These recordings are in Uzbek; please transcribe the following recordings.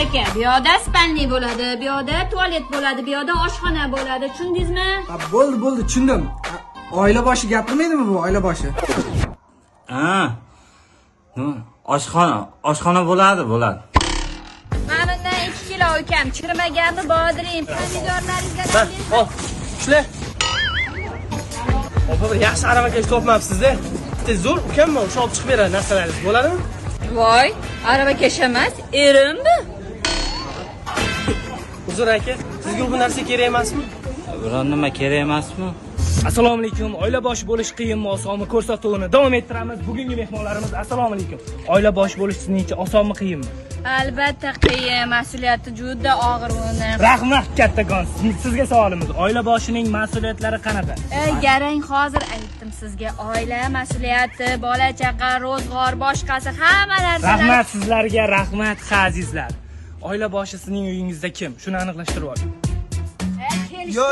aka, bu yoqda spalniy bo'ladi, bu yoqda tualet bo'ladi, bu yoqda oshxona bo'ladi. Tushundingizmi? Bo'ldi, tushundim. Oila boshi gapirmaydimi bu oila boshi? Ha. Oshxona bo'ladi. Mana bundan 2 kilo ukam, chirmaganmi bodring, pomidorlaringizdan Ol, shular. Opa, bir yaxshi aravakash topmabsiz-da. Bitta zo'r ukamman, o'sha olib chiqib beradi narsalaringiz, bo'ladimi? Voy, aravakash emas, erim bu. Uzr aka, sizga bu narsa kerak emasmi? Biron nima kerak emasmi? Assalomu alaykum. Oila boshi bo'lish qiyinmi, osonmi ko'rsatuvini davom ettiramiz. Bugungi mehmonlarimiz assalomu alaykum. Oila boshi bo'lish sizningcha osonmi, qiyinmi? Albatta qiyin, mas'uliyati juda og'ir uni. Rahmat kattakon. Sizga savolimiz, oila boshining mas'uliyatlari qanaqa? Garang hozir aytdim sizga, oila mas'uliyati, bola chaqa, ro'zg'or, boshqasi hamma narsa. Rahmat sizlarga, rahmat azizlar. Oila boshi sizning uyingizda kim? Shuni aniqlashtirib oling. Yo.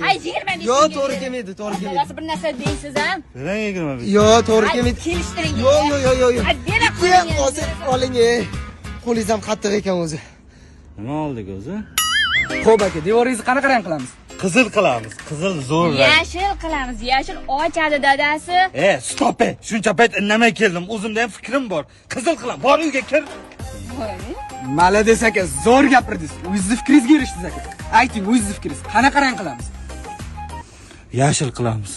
Hay 20 Yo, to'g'ri kelmaydi. Bilasiz bir narsa deysiz ham? Berang 25. Yo, to'g'ri kelmaydi. Kelishtiring. Yo. Hay bera Ikkiyam hozir oling. Qo'lingiz ham qattiq ekan o'zi. Nima oldik o'zi? Xo'p aka, devoringizni qanaqa rang qilamiz? Qizil qilamiz. Qizil zo'r rang. Yashil qilamiz. Yashil ochadi dadasi. Stop. Shuncha payt indamay keldim. O'zimda ham fikrim bor. Qizil qilam. Bor uyga kir. Malades aka, zo'r gapirdingiz. O'zingizni fikringizga erishdingiz aka. Ayting, o'zingizni fikringiz. Qanaqa rang qilamiz? Yashil qilamiz.